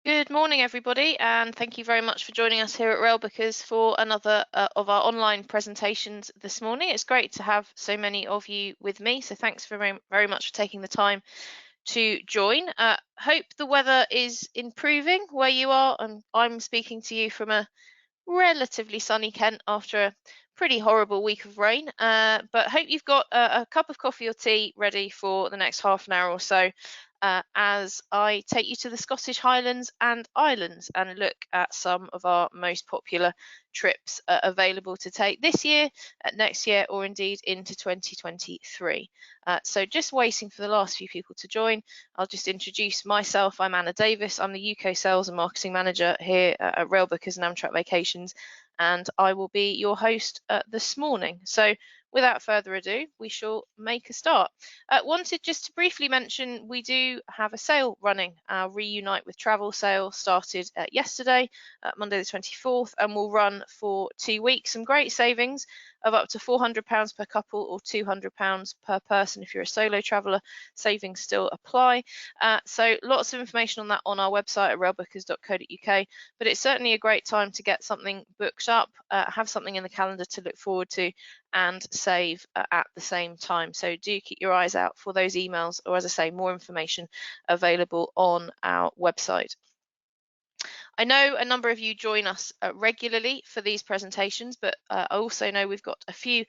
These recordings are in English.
Good morning, everybody, and thank you very much for joining us here at Railbookers for another of our online presentations this morning. It's great to have so many of you with me, so thanks very, very much for taking the time to join. Hope the weather is improving where you are, and I'm speaking to you from a relatively sunny Kent after a pretty horrible week of rain. But hope you've got a cup of coffee or tea ready for the next half an hour or so as I take you to the Scottish Highlands and Islands and look at some of our most popular trips available to take this year, next year, or indeed into 2023. So just waiting for the last few people to join. I'll just introduce myself. I'm Anna Davis. I'm the UK Sales and Marketing Manager here at Railbookers and Amtrak Vacations, and I will be your host this morning. So without further ado, we shall make a start. Wanted just to briefly mention we do have a sale running. Our Reunite with Travel sale started yesterday, Monday the 24th, and will run for 2 weeks. Some great savings of up to £400 per couple or £200 per person if you're a solo traveller. Savings still apply. So lots of information on that on our website at railbookers.co.uk, but it's certainly a great time to get something booked up, have something in the calendar to look forward to, and save at the same time. So do keep your eyes out for those emails, or as I say, more information available on our website. I know a number of you join us regularly for these presentations, but I also know we've got a few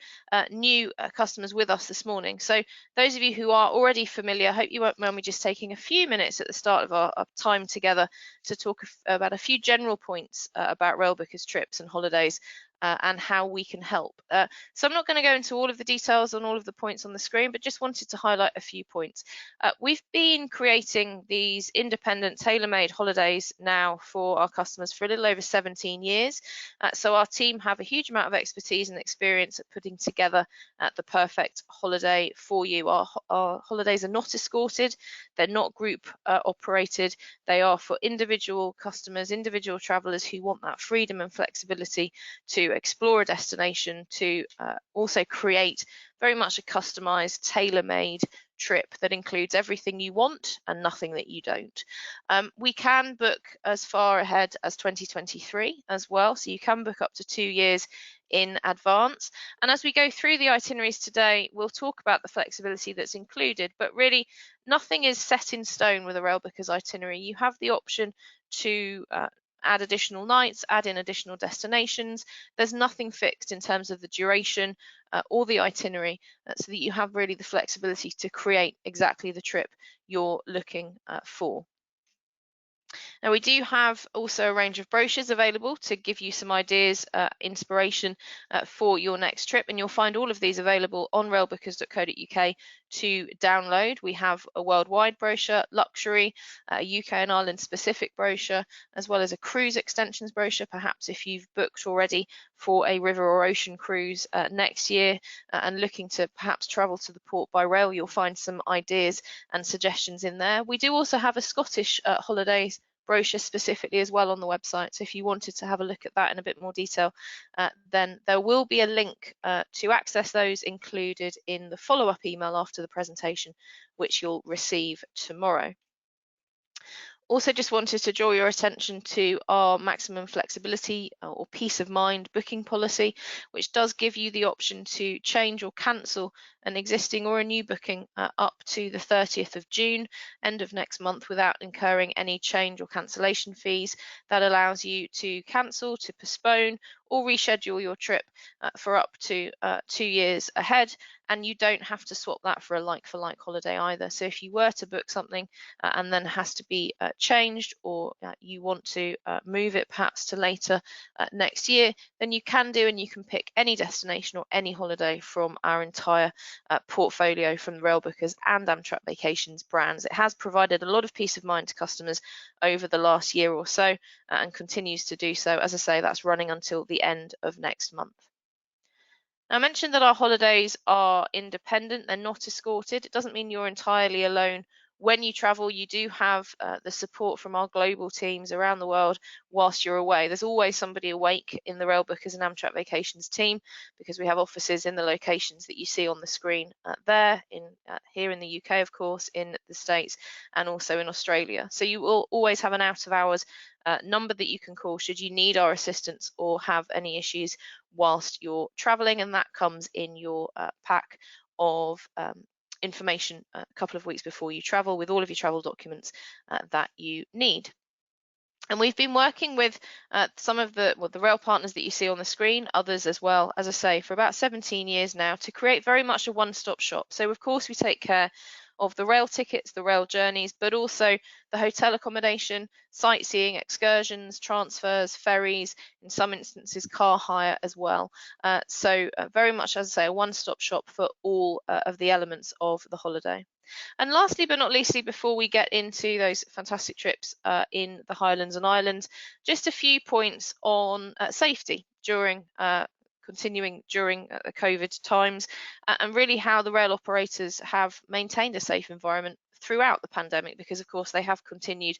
new customers with us this morning. So those of you who are already familiar, I hope you won't mind me just taking a few minutes at the start of our time together to talk about a few general points about Railbookers trips and holidays and how we can help. So I'm not going to go into all of the details on all of the points on the screen, but just wanted to highlight a few points. We've been creating these independent tailor-made holidays now for our customers for a little over 17 years. So our team have a huge amount of expertise and experience at putting together the perfect holiday for you. Our holidays are not escorted, they're not group operated, they are for individual customers, individual travellers who want that freedom and flexibility to explore a destination, to also create very much a customised, tailor-made trip that includes everything you want and nothing that you don't. We can book as far ahead as 2023 as well, so you can book up to 2 years in advance. And as we go through the itineraries today, we'll talk about the flexibility that's included, but really nothing is set in stone with a Railbookers itinerary. You have the option to add additional nights, add in additional destinations. There's nothing fixed in terms of the duration or the itinerary, so that you have really the flexibility to create exactly the trip you're looking for. Now we do have also a range of brochures available to give you some ideas, inspiration for your next trip, and you'll find all of these available on railbookers.co.uk to download. We have a worldwide brochure, luxury, UK and Ireland specific brochure, as well as a cruise extensions brochure, perhaps if you've booked already for a river or ocean cruise next year and looking to perhaps travel to the port by rail, you'll find some ideas and suggestions in there. We do also have a Scottish holidays brochure specifically as well on the website, so if you wanted to have a look at that in a bit more detail, then there will be a link to access those included in the follow-up email after the presentation, which you'll receive tomorrow. Also just wanted to draw your attention to our maximum flexibility or peace of mind booking policy, which does give you the option to change or cancel an existing or a new booking up to the 30th of June, end of next month, without incurring any change or cancellation fees. That allows you to cancel, to postpone, or reschedule your trip for up to 2 years ahead, and you don't have to swap that for a like-for-like holiday either. So if you were to book something and then has to be changed, or you want to move it perhaps to later next year, then you can do, and you can pick any destination or any holiday from our entire portfolio from the Railbookers and Amtrak Vacations brands. It has provided a lot of peace of mind to customers over the last year or so and continues to do so. As I say, that's running until the end of next month. Now, I mentioned that our holidays are independent, they're not escorted. It doesn't mean you're entirely alone when you travel, you do have the support from our global teams around the world whilst you're away. There's always somebody awake in the Railbookers and Amtrak Vacations team, because we have offices in the locations that you see on the screen there, here in the UK, of course, in the States, and also in Australia. So you will always have an out of hours number that you can call should you need our assistance or have any issues whilst you're traveling, and that comes in your pack of information a couple of weeks before you travel, with all of your travel documents that you need. And we've been working with some of the rail partners that you see on the screen, others as well, as I say, for about 17 years now, to create very much a one-stop shop. So of course we take care of the rail tickets, the rail journeys, but also the hotel accommodation, sightseeing, excursions, transfers, ferries, in some instances car hire as well. So very much, as I say, a one-stop shop for all of the elements of the holiday. And lastly but not leastly, before we get into those fantastic trips in the Highlands and Islands, just a few points on safety continuing during the COVID times, and really how the rail operators have maintained a safe environment throughout the pandemic, because of course they have continued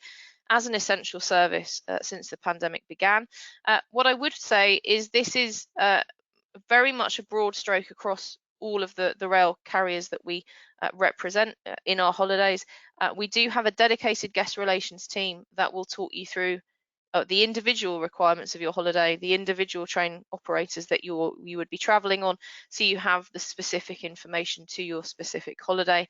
as an essential service since the pandemic began. What I would say is this is very much a broad stroke across all of the rail carriers that we represent in our holidays. We do have a dedicated guest relations team that will talk you through the individual requirements of your holiday, the individual train operators that you would be traveling on, so you have the specific information to your specific holiday.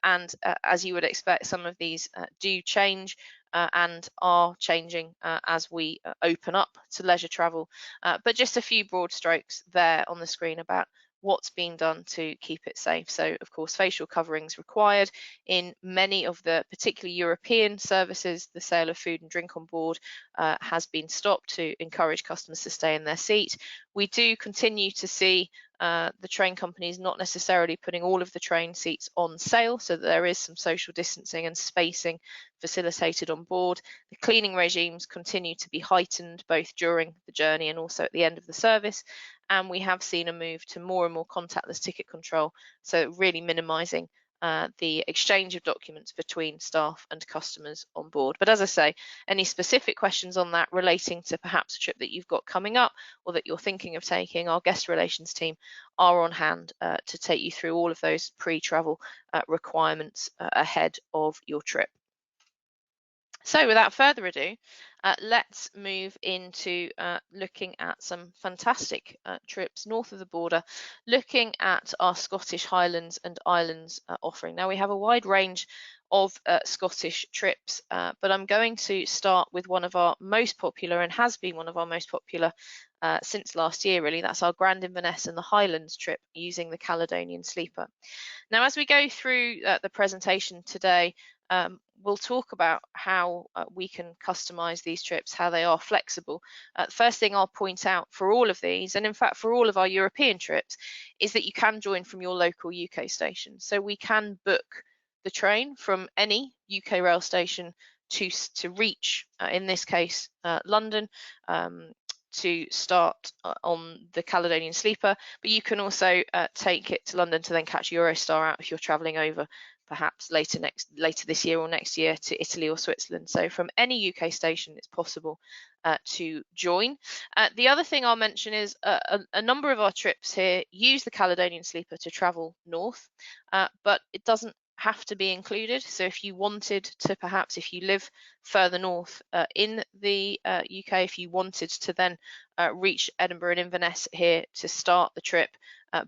And as you would expect, some of these do change and are changing as we open up to leisure travel. But just a few broad strokes there on the screen about what's being done to keep it safe. So of course, facial coverings required in many of the particularly European services. The sale of food and drink on board has been stopped to encourage customers to stay in their seat. We do continue to see the train companies not necessarily putting all of the train seats on sale, so that there is some social distancing and spacing facilitated on board. The cleaning regimes continue to be heightened both during the journey and also at the end of the service, and we have seen a move to more and more contactless ticket control, so really minimising the exchange of documents between staff and customers on board. But as I say, any specific questions on that relating to perhaps a trip that you've got coming up or that you're thinking of taking, our guest relations team are on hand to take you through all of those pre-travel requirements ahead of your trip. So without further ado, let's move into looking at some fantastic trips north of the border, looking at our Scottish Highlands and Islands offering. Now we have a wide range of Scottish trips, but I'm going to start with one of our most popular, and has been one of our most popular since last year really. That's our Grand Inverness and the Highlands trip using the Caledonian Sleeper. Now as we go through the presentation today, we'll talk about how we can customize these trips, how they are flexible. The first thing I'll point out for all of these, and in fact for all of our European trips, is that you can join from your local UK station. So we can book the train from any UK rail station to reach, in this case, London, to start on the Caledonian Sleeper, but you can also take it to London to then catch Eurostar out if you're travelling over perhaps later this year or next year to Italy or Switzerland. So from any UK station it's possible to join. The other thing I'll mention is a number of our trips here use the Caledonian Sleeper to travel north, but it doesn't have to be included. So if you wanted to, perhaps if you live further north in the UK, if you wanted to then reach Edinburgh and Inverness here to start the trip,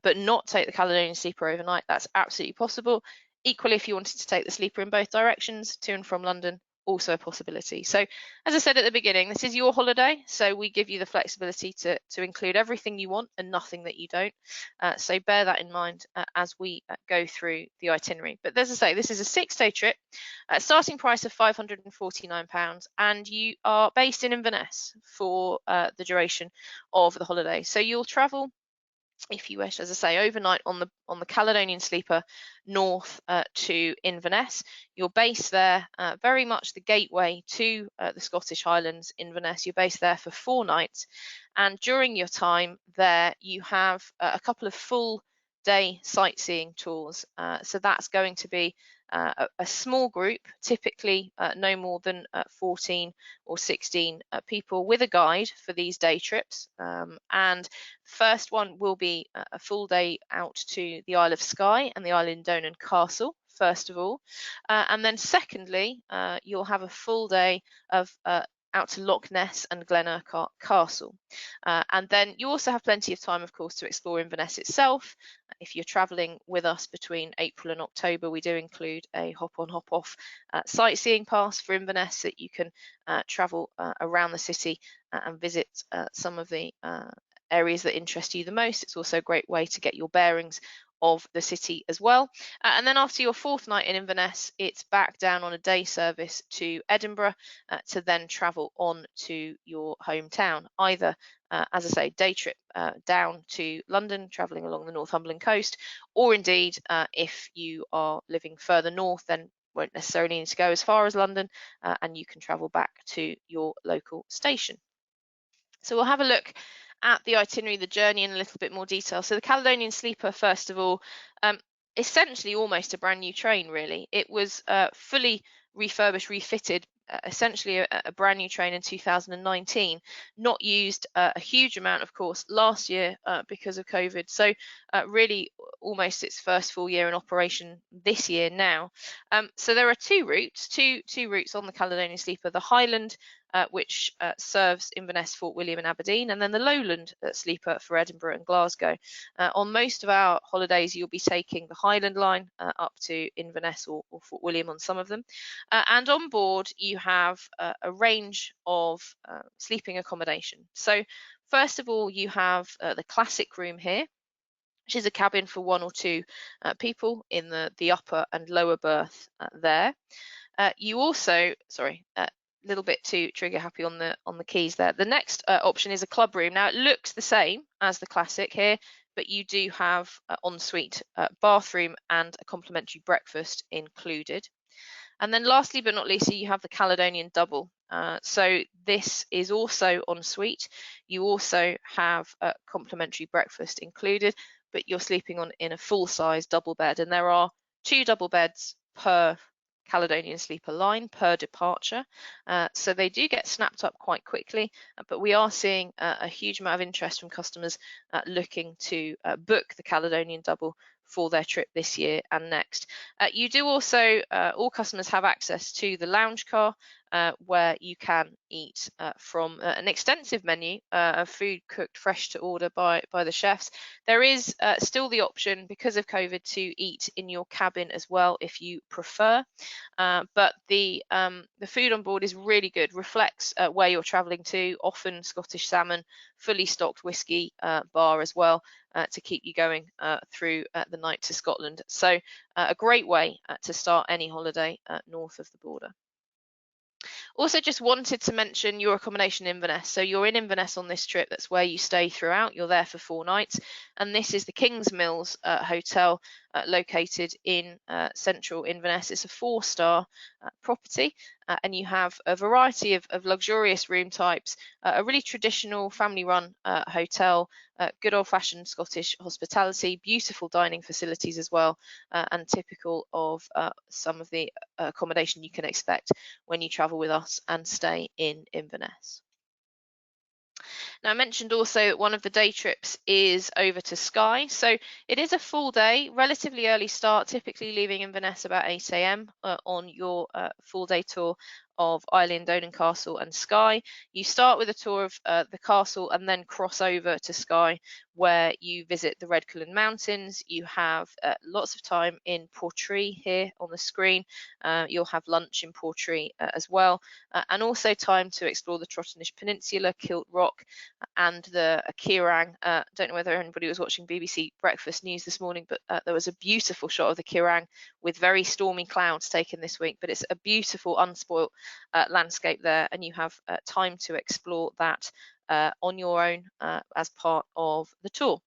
but not take the Caledonian Sleeper overnight, that's absolutely possible. Equally, if you wanted to take the sleeper in both directions to and from London, also a possibility. So as I said at the beginning, this is your holiday, so we give you the flexibility to include everything you want and nothing that you don't. So bear that in mind as we go through the itinerary. But as I say, this is a 6-day trip, starting price of £549, and you are based in Inverness for the duration of the holiday. So you'll travel, if you wish, as I say, overnight on the Caledonian Sleeper north to Inverness. You're based there, very much the gateway to the Scottish Highlands, Inverness. You're based there for 4 nights, and during your time there you have a couple of full day sightseeing tours. So that's going to be a small group, typically no more than 14 or 16 people with a guide for these day trips. And first one will be a full day out to the Isle of Skye and the Caledonian Castle, first of all. And then secondly, you'll have a full day of out to Loch Ness and Glenurquhart Castle. And then you also have plenty of time, of course, to explore Inverness itself. If you're travelling with us between April and October, we do include a hop-on, hop-off sightseeing pass for Inverness that you can travel around the city and visit some of the areas that interest you the most. It's also a great way to get your bearings of the city as well. And then after your fourth night in Inverness, it's back down on a day service to Edinburgh to then travel on to your hometown, either as I say, day trip down to London, travelling along the Northumberland coast, or indeed if you are living further north, then won't necessarily need to go as far as London, and you can travel back to your local station. So we'll have a look at the itinerary, the journey in a little bit more detail. So the Caledonian Sleeper, first of all, essentially almost a brand new train, really. It was fully refurbished, refitted, essentially a brand new train in 2019, not used a huge amount, of course, last year because of COVID. So really almost its first full year in operation this year now. So there are two routes on the Caledonian Sleeper: the Highland, which serves Inverness, Fort William and Aberdeen, and then the Lowland Sleeper for Edinburgh and Glasgow. On most of our holidays, you'll be taking the Highland line up to Inverness or Fort William on some of them. And on board, you have a range of sleeping accommodation. So first of all, you have the classic room here, which is a cabin for one or two people in the upper and lower berth there. You also, little bit too trigger happy on the keys there. The next option is a club room. Now it looks the same as the classic here, but you do have ensuite bathroom and a complimentary breakfast included. And then lastly but not least, you have the Caledonian Double. So this is also ensuite. You also have a complimentary breakfast included, but you're sleeping in a full-size double bed, and there are 2 double beds per Caledonian Sleeper line per departure. So they do get snapped up quite quickly, but we are seeing a huge amount of interest from customers looking to book the Caledonian Double for their trip this year and next. You do also, all customers have access to the lounge car, where you can eat from an extensive menu of food cooked fresh to order by the chefs. There is still the option, because of COVID, to eat in your cabin as well if you prefer. But the food on board is really good, reflects where you're travelling to, often Scottish salmon, fully stocked whisky bar as well, to keep you going through the night to Scotland. So a great way to start any holiday north of the border. Also just wanted to mention your accommodation in Inverness. So you're in Inverness on this trip. That's where you stay throughout. You're there for 4 nights. And this is the King's Mills Hotel located in central Inverness. It's a 4-star property, and you have a variety of luxurious room types, a really traditional family-run hotel, good old-fashioned Scottish hospitality, beautiful dining facilities as well, and typical of some of the accommodation you can expect when you travel with us and stay in Inverness. Now, I mentioned also that one of the day trips is over to Skye. So it is a full day, relatively early start, typically leaving Inverness about 8 a.m. On your full day tour of Caledonian Castle and Skye. You start with a tour of the castle and then cross over to Skye, where you visit the Red Cullen Mountains. You have lots of time in Portree here on the screen. You'll have lunch in Portree as well, and also time to explore the Trottenish Peninsula, Kilt Rock, and the Cairang. Don't know whether anybody was watching BBC Breakfast News this morning, but there was a beautiful shot of the Cairang with very stormy clouds taken this week, but it's a beautiful unspoilt landscape there, and you have time to explore that on your own as part of the tour.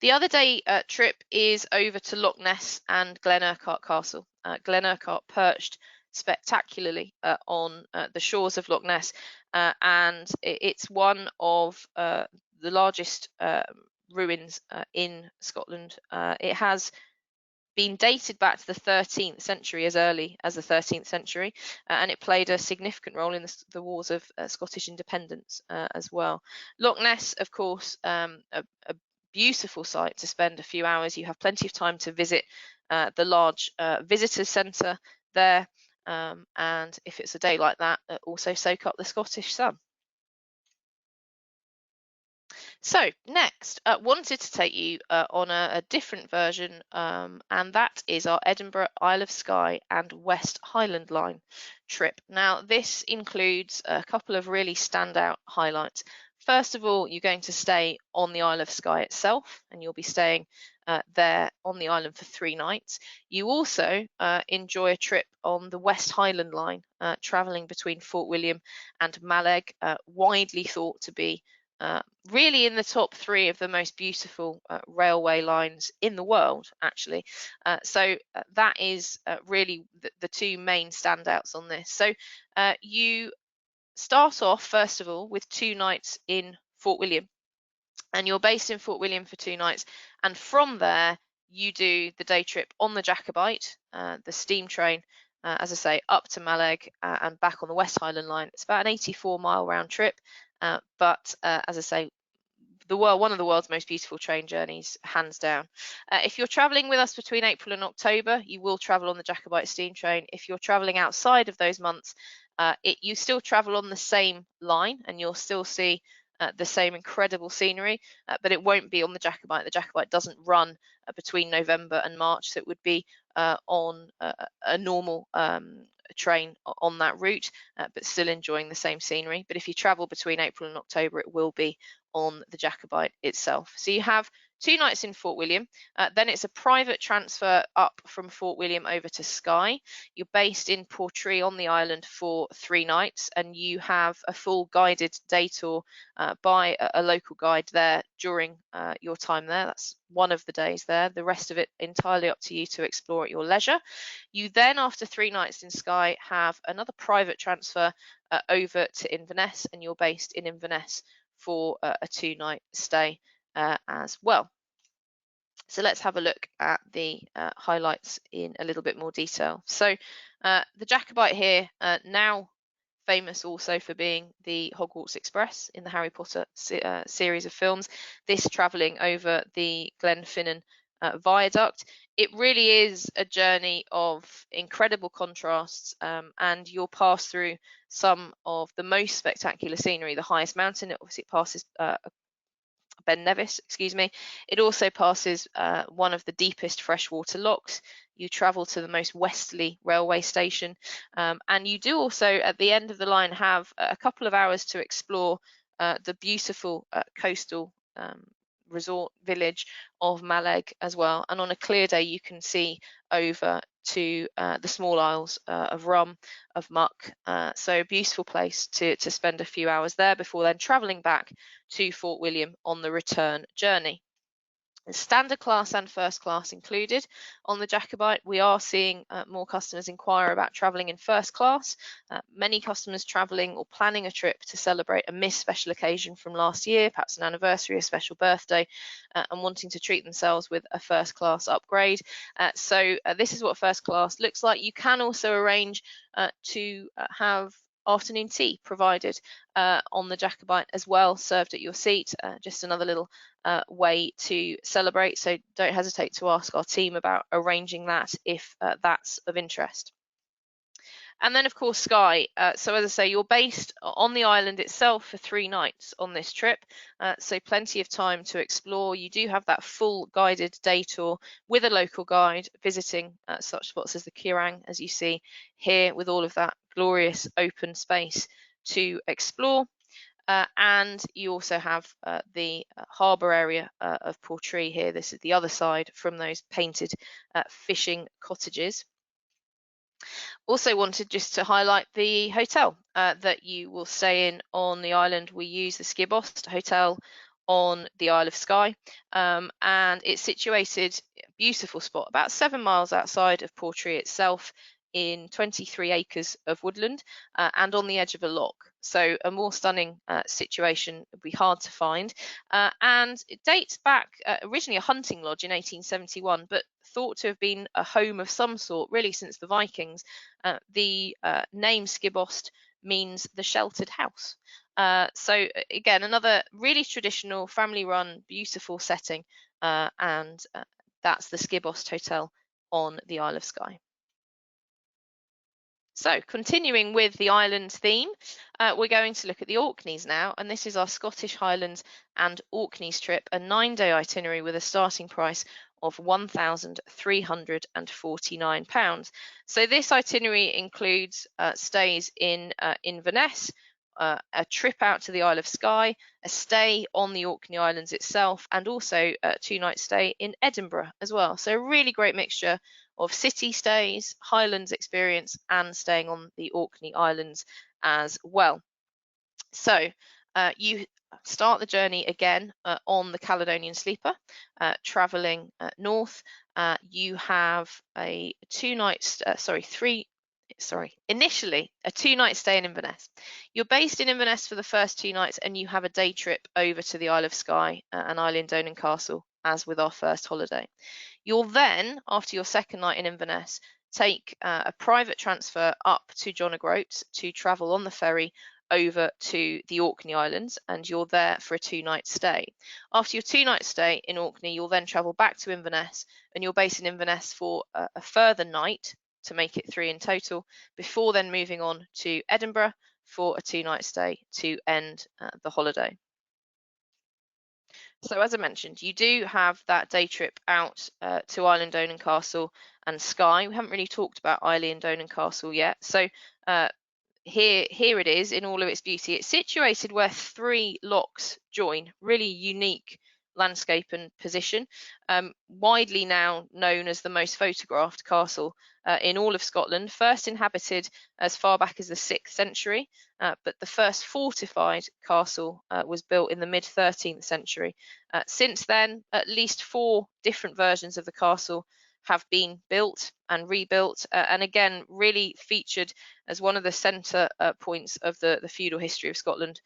The other day trip is over to Loch Ness and Glenurquhart Castle. Glenurquhart perched spectacularly on the shores of Loch Ness, and it's one of the largest ruins in Scotland. It has been dated back to the 13th century, as early as the 13th century, and it played a significant role in the wars of Scottish independence as well. Loch Ness, of course, a beautiful site to spend a few hours. You have plenty of time to visit the large visitor centre there, and if it's a day like that, also soak up the Scottish sun. So next, wanted to take you on a different version, and that is our Edinburgh, Isle of Skye and West Highland Line trip. Now, this includes a couple of really standout highlights. First of all, you're going to stay on the Isle of Skye itself, and you'll be staying there on the island for 3 nights. You also enjoy a trip on the West Highland Line, travelling between Fort William and Mallaig, widely thought to be really in the top 3 of the most beautiful railway lines in the world, actually. So that is really the 2 main standouts on this. So you start off, first of all, with 2 nights in Fort William, and you're based in Fort William for 2 nights, and from there you do the day trip on the Jacobite, the steam train, as I say, up to Mallaig and back on the West Highland Line. It's about an 84-mile round trip, but as I say, one of the world's most beautiful train journeys, hands down. If you're travelling with us between April and October, you will travel on the Jacobite steam train. If you're travelling outside of those months, you still travel on the same line, and you'll still see the same incredible scenery, but it won't be on the Jacobite. The Jacobite doesn't run between November and March, so it would be on a normal train on that route, but still enjoying the same scenery. But if you travel between April and October, it will be on the Jacobite itself. So you have 2 nights in Fort William, then it's a private transfer up from Fort William over to Skye. You're based in Portree on the island for 3 nights, and you have a full guided day tour by a local guide there during your time there. That's one of the days there. The rest of it entirely up to you to explore at your leisure. You then, after 3 nights in Skye, have another private transfer over to Inverness, and you're based in Inverness for a 2-night stay as well. So let's have a look at the highlights in a little bit more detail. So the Jacobite here, now famous also for being the Hogwarts Express in the Harry Potter series of films, this travelling over the Glenfinnan viaduct. It really is a journey of incredible contrasts, and you'll pass through some of the most spectacular scenery. The highest mountain, obviously it passes Ben Nevis, excuse me. It also passes one of the deepest freshwater lochs. You travel to the most westerly railway station, and you do also, at the end of the line, have a couple of hours to explore the beautiful coastal resort village of Mallaig as well. And on a clear day, you can see over to the small isles of Rum, of Muck. So a beautiful place to spend a few hours there before then travelling back to Fort William on the return journey. Standard class and first class included. On the Jacobite, we are seeing more customers inquire about travelling in first class. Many customers travelling or planning a trip to celebrate a missed special occasion from last year, perhaps an anniversary, a special birthday, and wanting to treat themselves with a first class upgrade. So this is what first class looks like. You can also arrange to have afternoon tea provided on the Jacobite as well, served at your seat. Just another little way to celebrate, so don't hesitate to ask our team about arranging that if that's of interest. And then, of course, Skye. So as I say, you're based on the island itself for 3 nights on this trip, so plenty of time to explore. You do have that full guided day tour with a local guide, visiting such spots as the Cairngorms, as you see here, with all of that glorious open space to explore. And you also have the harbour area of Portree here. This is the other side from those painted fishing cottages. Also wanted just to highlight the hotel that you will stay in on the island. We use the Skibost Hotel on the Isle of Skye, and it's situated, beautiful spot, about 7 miles outside of Portree itself, in 23 acres of woodland and on the edge of a loch. So a more stunning situation would be hard to find. And it dates back originally a hunting lodge in 1871, but thought to have been a home of some sort really since the Vikings. The name Skibost means the sheltered house. So again, another really traditional, family-run, beautiful setting, and that's the Skibost Hotel on the Isle of Skye. So continuing with the island theme, we're going to look at the Orkneys now, and this is our Scottish Highlands and Orkneys trip, a 9-day itinerary with a starting price of £1,349. So this itinerary includes stays in Inverness, a trip out to the Isle of Skye, a stay on the Orkney Islands itself, and also a 2-night stay in Edinburgh as well. So a really great mixture of city stays, Highlands experience, and staying on the Orkney Islands as well. So you start the journey again on the Caledonian Sleeper, travelling north. You have a initially a 2-night stay in Inverness. You're based in Inverness for the first 2 nights, and you have a day trip over to the Isle of Skye and Island Donan Castle, as with our first holiday. You'll then, after your second night in Inverness, take a private transfer up to John O'Groats to travel on the ferry over to the Orkney Islands, and you're there for a 2-night stay. After your 2-night stay in Orkney, you'll then travel back to Inverness, and you're based in Inverness for a further night to make it 3 in total, before then moving on to Edinburgh for a 2-night stay to end the holiday. So as I mentioned, you do have that day trip out to Island Donan Castle and Skye. We haven't really talked about Island Donan Castle yet. So here it is in all of its beauty. It's situated where 3 lochs join, really unique landscape and position, widely now known as the most photographed castle in all of Scotland, first inhabited as far back as the 6th century, but the first fortified castle was built in the mid-13th century. Since then, at least 4 different versions of the castle have been built and rebuilt, and again really featured as one of the centre points of the feudal history of Scotland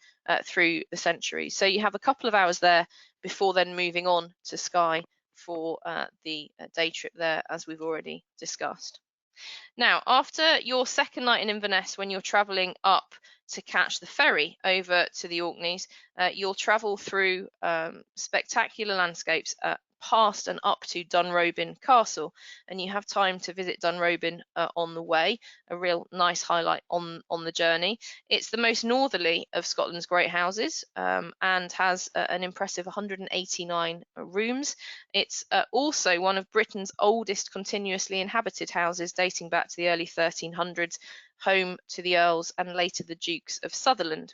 through the centuries. So you have a couple of hours there before then moving on to Skye for the day trip there, as we've already discussed. Now, after your second night in Inverness, when you're travelling up to catch the ferry over to the Orkneys, you'll travel through spectacular landscapes past and up to Dunrobin Castle, and you have time to visit Dunrobin on the way, a real nice highlight on the journey. It's the most northerly of Scotland's great houses and has an impressive 189 rooms. It's also one of Britain's oldest continuously inhabited houses, dating back to the early 1300s, home to the Earls and later the Dukes of Sutherland.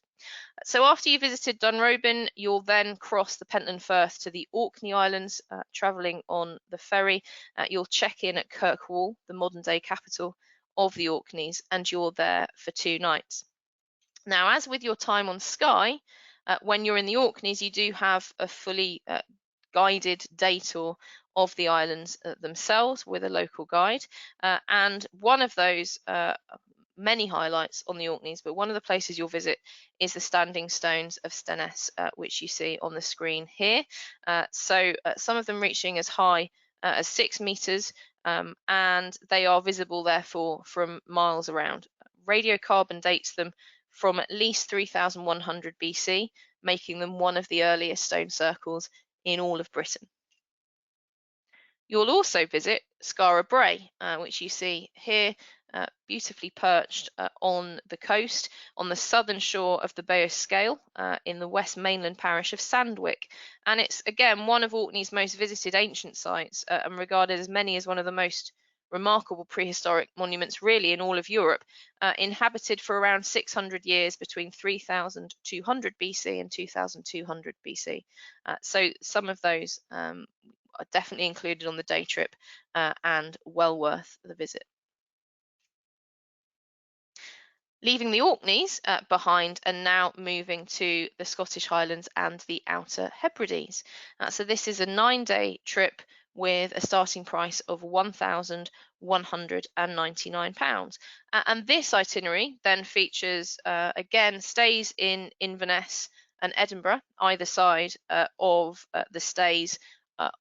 So after you visited Dunrobin, you'll then cross the Pentland Firth to the Orkney Islands, travelling on the ferry. You'll check in at Kirkwall, the modern-day capital of the Orkneys, and you're there for 2 nights. Now, as with your time on Skye, when you're in the Orkneys, you do have a fully guided day tour of the islands themselves with a local guide, and one of those many highlights on the Orkneys, but one of the places you'll visit is the standing stones of Stenness, which you see on the screen here. Some of them reaching as high as 6 meters, and they are visible therefore from miles around. Radiocarbon dates them from at least 3100 BC, making them one of the earliest stone circles in all of Britain. You'll also visit Scarabray, which you see here, beautifully perched on the coast, on the southern shore of the Bay of Scale, in the West Mainland parish of Sandwick. And it's, again, one of Orkney's most visited ancient sites and regarded as many as one of the most remarkable prehistoric monuments really in all of Europe, inhabited for around 600 years between 3200 BC and 2200 BC. So some of those are definitely included on the day trip and well worth the visit. Leaving the Orkneys behind and now moving to the Scottish Highlands and the Outer Hebrides. So this is a 9-day trip with a starting price of £1,199. And this itinerary then features, again, stays in Inverness and Edinburgh, either side of the stays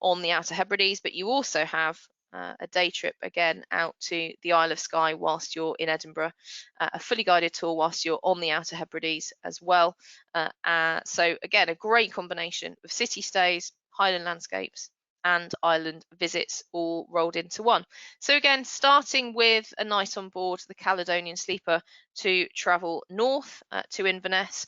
on the Outer Hebrides, but you also have a day trip again out to the Isle of Skye whilst you're in Edinburgh, a fully guided tour whilst you're on the Outer Hebrides as well. So again, a great combination of city stays, Highland landscapes, and island visits all rolled into one. So again, starting with a night on board the Caledonian Sleeper to travel north to Inverness.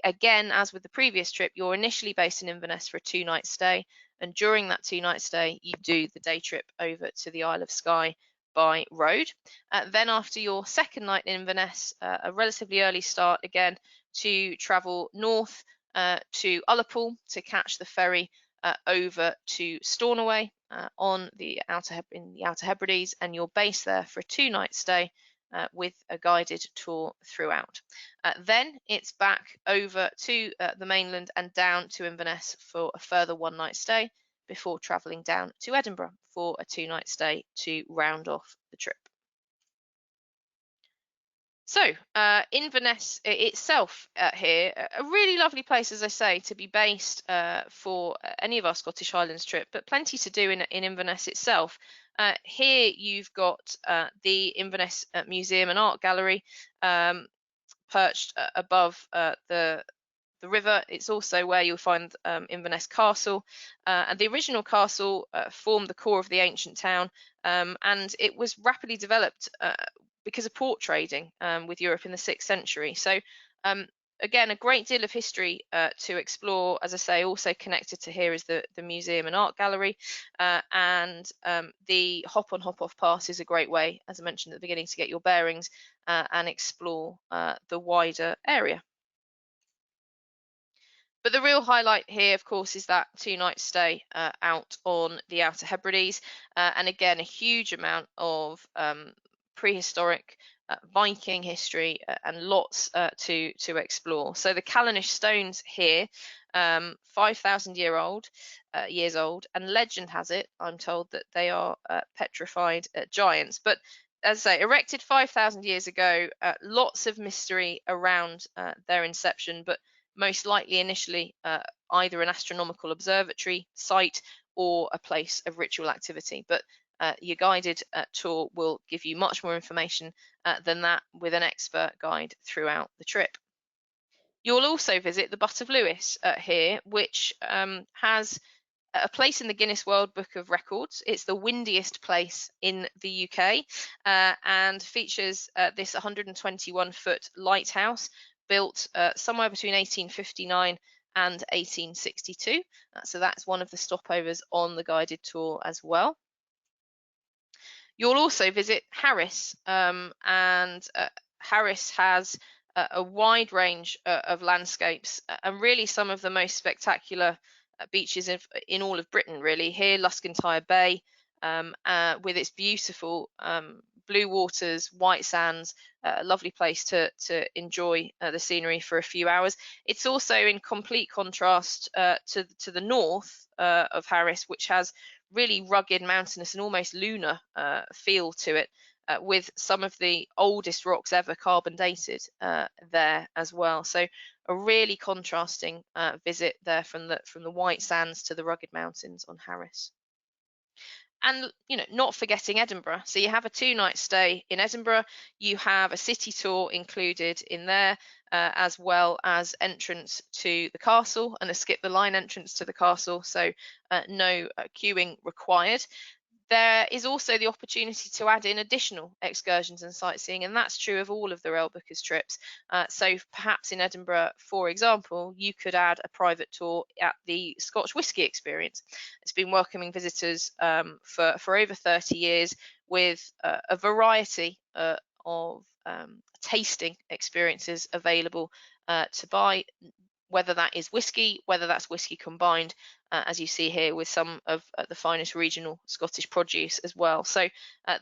Again, as with the previous trip, you're initially based in Inverness for a 2-night stay, and during that 2-night stay, you do the day trip over to the Isle of Skye by road. Then after your second night in Inverness, a relatively early start again to travel north to Ullapool to catch the ferry over to Stornoway in the Outer Hebrides, and you're based there for a 2-night stay with a guided tour throughout. Then it's back over to the mainland and down to Inverness for a further 1-night stay before travelling down to Edinburgh for a 2-night stay to round off the trip. So Inverness itself here, a really lovely place, as I say, to be based for any of our Scottish Highlands trip, but plenty to do in Inverness itself. Here you've got the Inverness Museum and Art Gallery perched above the river. It's also where you'll find Inverness Castle, and the original castle formed the core of the ancient town, and it was rapidly developed because of port trading with Europe in the 6th century. So again, a great deal of history to explore. As I say, also connected to here is the museum and art gallery, and the hop on hop off pass is a great way, as I mentioned at the beginning, to get your bearings and explore the wider area. But the real highlight here, of course, is that 2-night stay out on the Outer Hebrides, and again, a huge amount of prehistoric Viking history and lots to explore. So the Callanish Stones here, 5,000 years old, and legend has it, I'm told, that they are petrified giants. But as I say, erected 5,000 years ago, lots of mystery around their inception, but most likely initially either an astronomical observatory site or a place of ritual activity. But your guided tour will give you much more information than that with an expert guide throughout the trip. You'll also visit the Butt of Lewis here, which has a place in the Guinness World Book of Records. It's the windiest place in the UK and features this 121-foot lighthouse built somewhere between 1859 and 1862. So that's one of the stopovers on the guided tour as well. You'll also visit Harris, and Harris has a wide range of landscapes and really some of the most spectacular beaches in all of Britain, really. Here, Luscantire Bay, with its beautiful blue waters, white sands, a lovely place to enjoy the scenery for a few hours. It's also in complete contrast to the north of Harris, which has really rugged, mountainous, and almost lunar feel to it, with some of the oldest rocks ever carbon dated there as well. So a really contrasting visit there from the white sands to the rugged mountains on Harris. And not forgetting Edinburgh. So you have a 2-night stay in Edinburgh. You have a city tour included in there, as well as entrance to the castle and a skip the line entrance to the castle. So no queuing required. There is also the opportunity to add in additional excursions and sightseeing, and that's true of all of the Railbookers trips. So perhaps in Edinburgh, for example, you could add a private tour at the Scotch whisky experience. It's been welcoming visitors for over 30 years with a variety of tasting experiences available to buy, whether that is whisky, whether that's whisky combined, as you see here, with some of the finest regional Scottish produce as well. So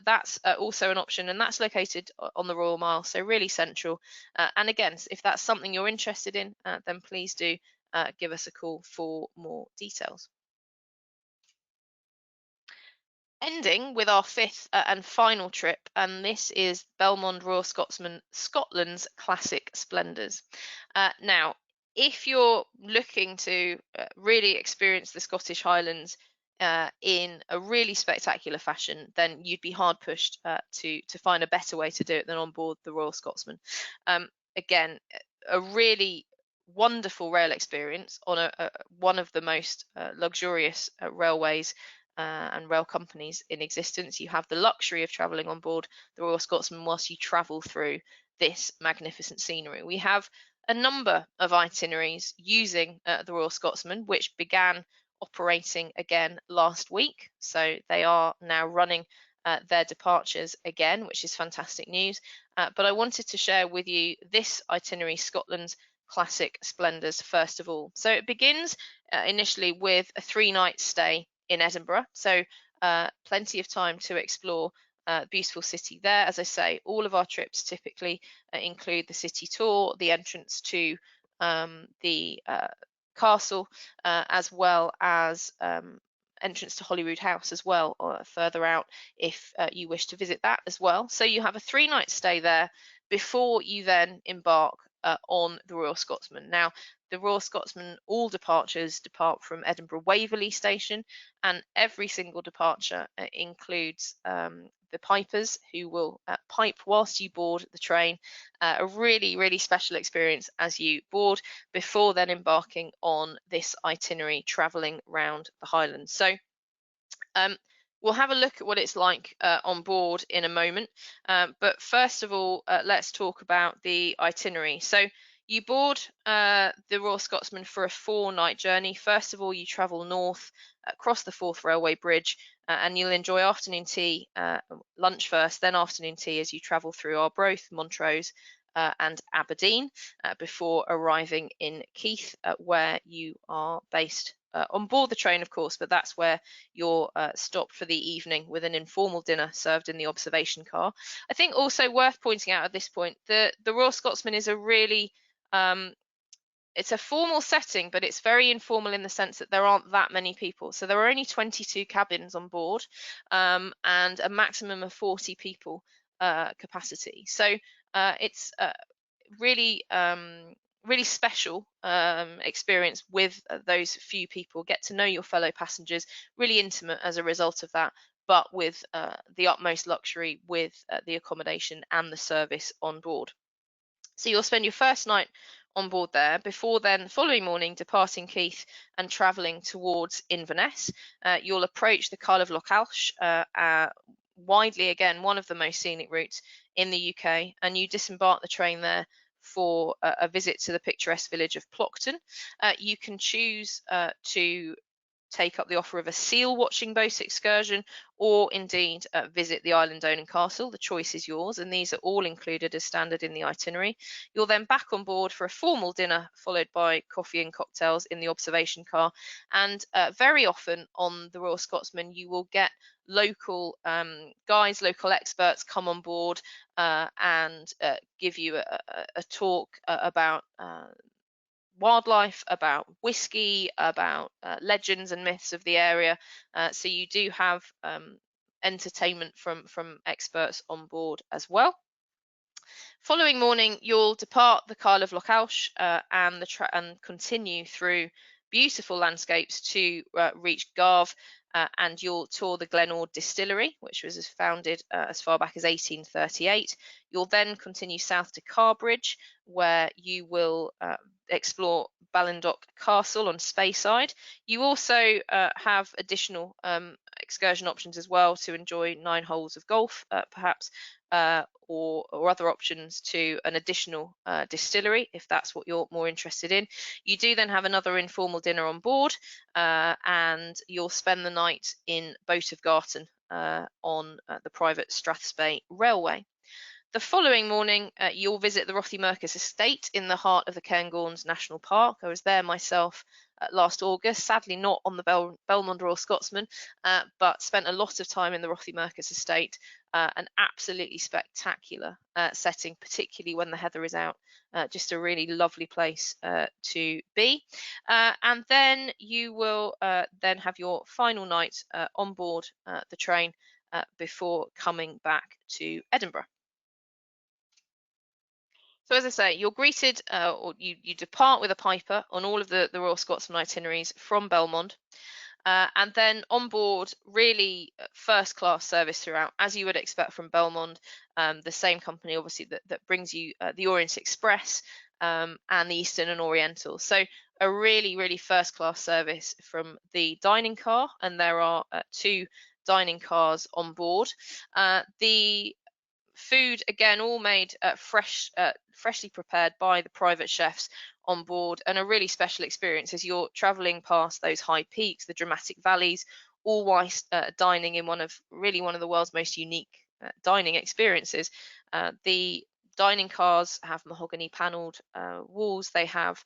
that's also an option, and that's located on the Royal Mile, so really central. And again, if that's something you're interested in, then please do give us a call for more details. Ending with our fifth and final trip, and this is Belmond Royal Scotsman, Scotland's classic Splendors. Now, if you're looking to really experience the Scottish Highlands in a really spectacular fashion, then you'd be hard pushed to find a better way to do it than on board the Royal Scotsman. Again, a really wonderful rail experience on one of the most luxurious railways and rail companies in existence. You have the luxury of travelling on board the Royal Scotsman whilst you travel through this magnificent scenery. We have a number of itineraries using the Royal Scotsman, which began operating again last week. So they are now running their departures again, which is fantastic news. But I wanted to share with you this itinerary, Scotland's classic Splendors, first of all. So it begins initially with a 3-night stay in Edinburgh, so plenty of time to explore beautiful city there. As I say, all of our trips typically include the city tour, the entrance to the castle, as well as entrance to Holyrood House as well, or further out if you wish to visit that as well. So you have a 3-night stay there before you then embark on the Royal Scotsman. Now, the Royal Scotsman, all departures depart from Edinburgh Waverley Station, and every single departure includes the pipers who will pipe whilst you board the train. A really, really special experience as you board before then embarking on this itinerary travelling round the Highlands. So we'll have a look at what it's like on board in a moment. But first of all, let's talk about the itinerary. So you board the Royal Scotsman for a 4-night journey. First of all, you travel north across the Forth Railway Bridge, and you'll enjoy afternoon tea, lunch first, then afternoon tea as you travel through Arbroath, Montrose, and Aberdeen before arriving in Keith, where you are based on board the train, of course, but that's where you're stopped for the evening with an informal dinner served in the observation car. I think also worth pointing out at this point, the Royal Scotsman is a really it's a formal setting, but it's very informal in the sense that there aren't that many people. So there are only 22 cabins on board, and a maximum of 40 people capacity. So it's really really special experience with those few people. Get to know your fellow passengers, really intimate as a result of that, but with the utmost luxury with the accommodation and the service on board. So you'll spend your first night on board there before then following morning departing Keith and travelling towards Inverness. You'll approach the Carl of Loch Alsh, widely again one of the most scenic routes in the UK, and you disembark the train there for a visit to the picturesque village of Plockton. You can choose to take up the offer of a seal watching boat excursion, or indeed visit the island owning castle. The choice is yours, and these are all included as standard in the itinerary. You're then back on board for a formal dinner, followed by coffee and cocktails in the observation car. And very often on the Royal Scotsman, you will get local guides, local experts come on board and give you a talk about wildlife, about whiskey, about legends and myths of the area. So you do have entertainment from experts on board as well. Following morning, you'll depart the Carl of Loch Alsh and continue through beautiful landscapes to reach Garve, and you'll tour the Glenord Distillery, which was founded as far back as 1838. You'll then continue south to Carbridge, where you will explore Ballindock Castle on Speyside. You also have additional excursion options as well to enjoy 9 holes of golf, perhaps, or other options to an additional distillery if that's what you're more interested in. You do then have another informal dinner on board, and you'll spend the night in Boat of Garton on the private Strathspey Railway. The following morning, you'll visit the Rothy Mercus estate in the heart of the Cairngorms National Park. I was there myself last August, sadly not on the Belmond Royal Scotsman, but spent a lot of time in the Rothy Mercus estate. An absolutely spectacular setting, particularly when the heather is out. Just a really lovely place to be. And then you will then have your final night on board the train before coming back to Edinburgh. So as I say, you're greeted or you depart with a piper on all of the Royal Scotsman itineraries from Belmond. And then on board, really first class service throughout, as you would expect from Belmond, the same company obviously that brings you the Orient Express and the Eastern and Oriental. So a really first class service from the dining car, and there are 2 dining cars on board. The food, again, all made freshly prepared by the private chefs on board, and a really special experience as you're traveling past those high peaks, the dramatic valleys, all whilst dining in one of the world's most unique dining experiences. The dining cars have mahogany panelled walls. They have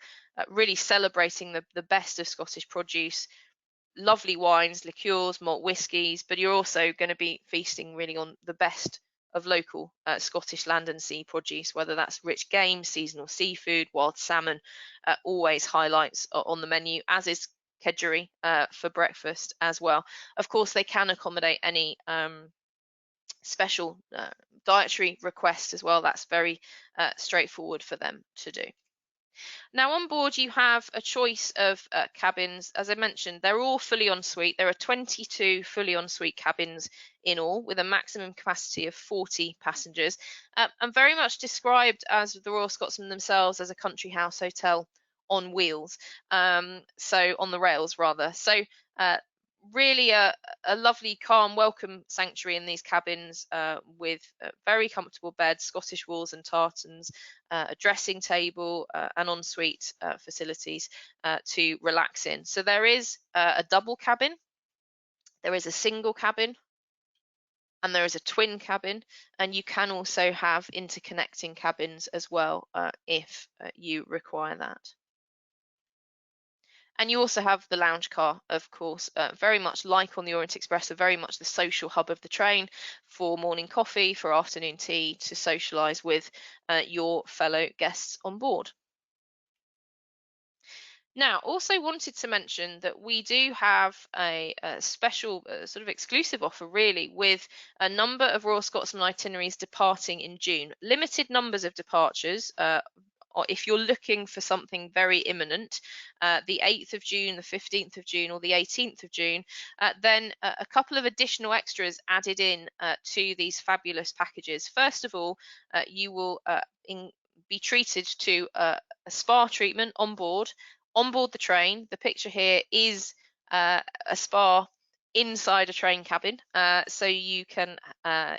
really celebrating the best of Scottish produce, lovely wines, liqueurs, malt whiskies, but you're also going to be feasting really on the best of local Scottish land and sea produce, whether that's rich game, seasonal seafood, wild salmon, always highlights on the menu, as is kedgeree for breakfast as well. Of course, they can accommodate any special dietary requests as well. That's very straightforward for them to do. Now on board you have a choice of cabins. As I mentioned, they're all fully ensuite. There are 22 fully ensuite cabins in all, with a maximum capacity of 40 passengers, and very much described as the Royal Scotsman themselves as a country house hotel on wheels, so on the rails rather. So really a lovely, calm, welcome sanctuary in these cabins with very comfortable beds, Scottish wools and tartans, a dressing table, and ensuite facilities to relax in. So there is a double cabin, there is a single cabin, and there is a twin cabin, and you can also have interconnecting cabins as well if you require that. And you also have the lounge car, of course, very much like on the Orient Express, so very much the social hub of the train for morning coffee, for afternoon tea, to socialise with your fellow guests on board. Now, also wanted to mention that we do have a special sort of exclusive offer, really, with a number of Royal Scotsman itineraries departing in June. Limited numbers of departures. Or if you're looking for something very imminent, the 8th of June, the 15th of June, or the 18th of June, then a couple of additional extras added in to these fabulous packages. First of all, you will be treated to a spa treatment on board the train. The picture here is a spa inside a train cabin, so you can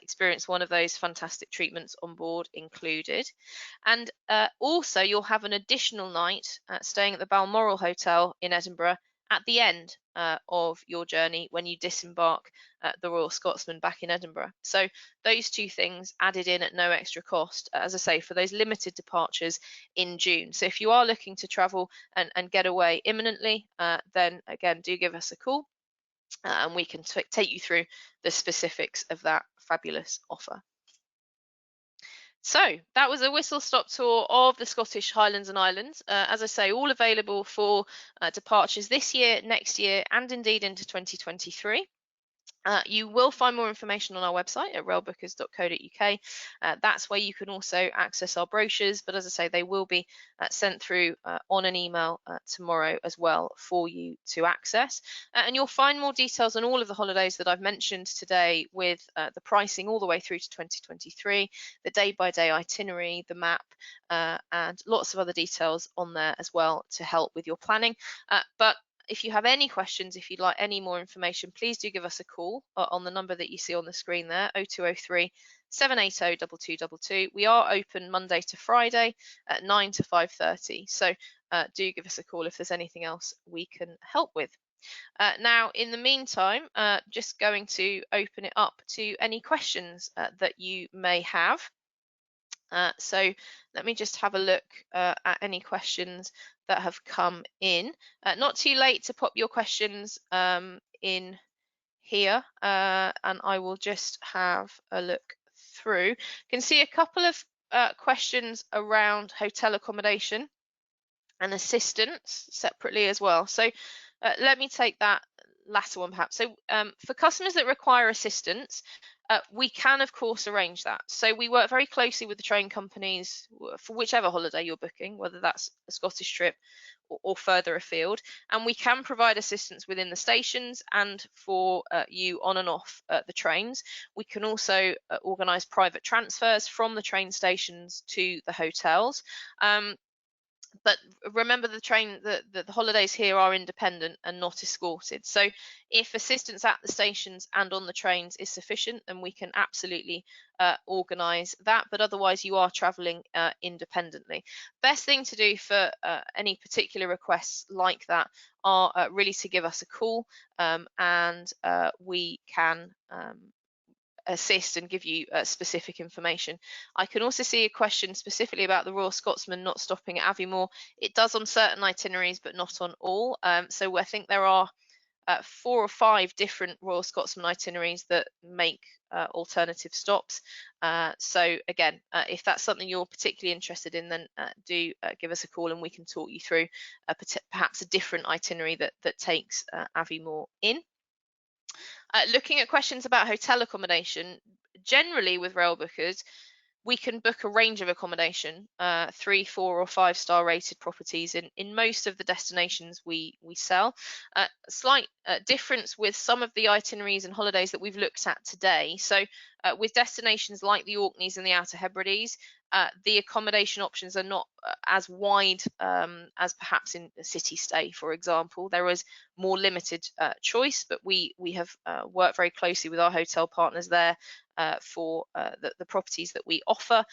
experience one of those fantastic treatments on board included. And also you'll have an additional night staying at the Balmoral Hotel in Edinburgh at the end of your journey when you disembark the Royal Scotsman back in Edinburgh. So those 2 things added in at no extra cost, as I say, for those limited departures in June. So if you are looking to travel and get away imminently, then again, do give us a call. And we can take you through the specifics of that fabulous offer. So that was a whistle-stop tour of the Scottish Highlands and Islands. As I say, all available for departures this year, next year, and indeed into 2023. You will find more information on our website at railbookers.co.uk. That's where you can also access our brochures, but as I say, they will be sent through on an email tomorrow as well for you to access. And you'll find more details on all of the holidays that I've mentioned today, with the pricing all the way through to 2023, the day-by-day itinerary, the map, and lots of other details on there as well to help with your planning. But if you have any questions, if you'd like any more information, please do give us a call on the number that you see on the screen there, 0203 780 2222. We are open Monday to Friday at 9 to 5:30. So do give us a call if there's anything else we can help with. Now, in the meantime, just going to open it up to any questions that you may have. So let me just have a look at any questions that have come in. Not too late to pop your questions in here, and I will just have a look through. Can see a couple of questions around hotel accommodation and assistance separately as well. So let me take that latter one perhaps. So for customers that require assistance, we can of course arrange that. So we work very closely with the train companies for whichever holiday you're booking, whether that's a Scottish trip or further afield, and we can provide assistance within the stations and for you on and off the trains. We can also organise private transfers from the train stations to the hotels. But remember, the holidays here are independent and not escorted. So if assistance at the stations and on the trains is sufficient, then we can absolutely organise that. But otherwise, you are travelling independently. Best thing to do for any particular requests like that are really to give us a call, and we can assist and give you specific information. I can also see a question specifically about the Royal Scotsman not stopping at Aviemore. It does on certain itineraries, but not on all. So I think there are 4 or 5 different Royal Scotsman itineraries that make alternative stops. So again, if that's something you're particularly interested in, then do give us a call and we can talk you through perhaps a different itinerary that takes Aviemore in. Looking at questions about hotel accommodation, generally with Railbookers, we can book a range of accommodation, 3, 4 or 5-star rated properties in most of the destinations we sell. Slight difference with some of the itineraries and holidays that we've looked at today. So with destinations like the Orkneys and the Outer Hebrides, the accommodation options are not as wide as perhaps in a city stay, for example. There is more limited choice, but we have worked very closely with our hotel partners there for the properties that we offer.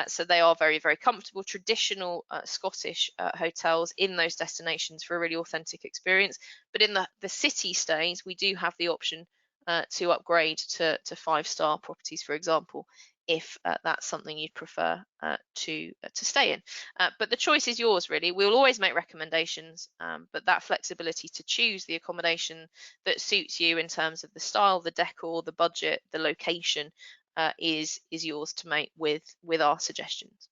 So they are very, very comfortable, traditional Scottish hotels in those destinations for a really authentic experience. But in the city stays, we do have the option to upgrade to 5-star properties, for example, if that's something you'd prefer to stay in. But the choice is yours, really. We'll always make recommendations, but that flexibility to choose the accommodation that suits you in terms of the style, the decor, the budget, the location is yours to make with our suggestions.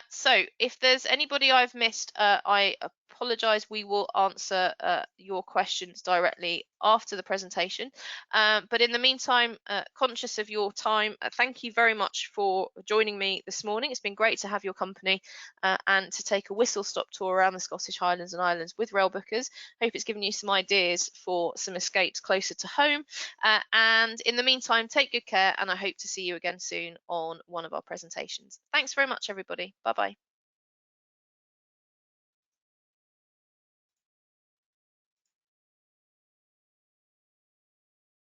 So if there's anybody I've missed, I apologise. We will answer your questions directly after the presentation. But in the meantime, conscious of your time, thank you very much for joining me this morning. It's been great to have your company and to take a whistle-stop tour around the Scottish Highlands and Islands with Railbookers. Hope it's given you some ideas for some escapes closer to home. And in the meantime, take good care, and I hope to see you again soon on one of our presentations. Thanks very much, everybody. Bye-bye.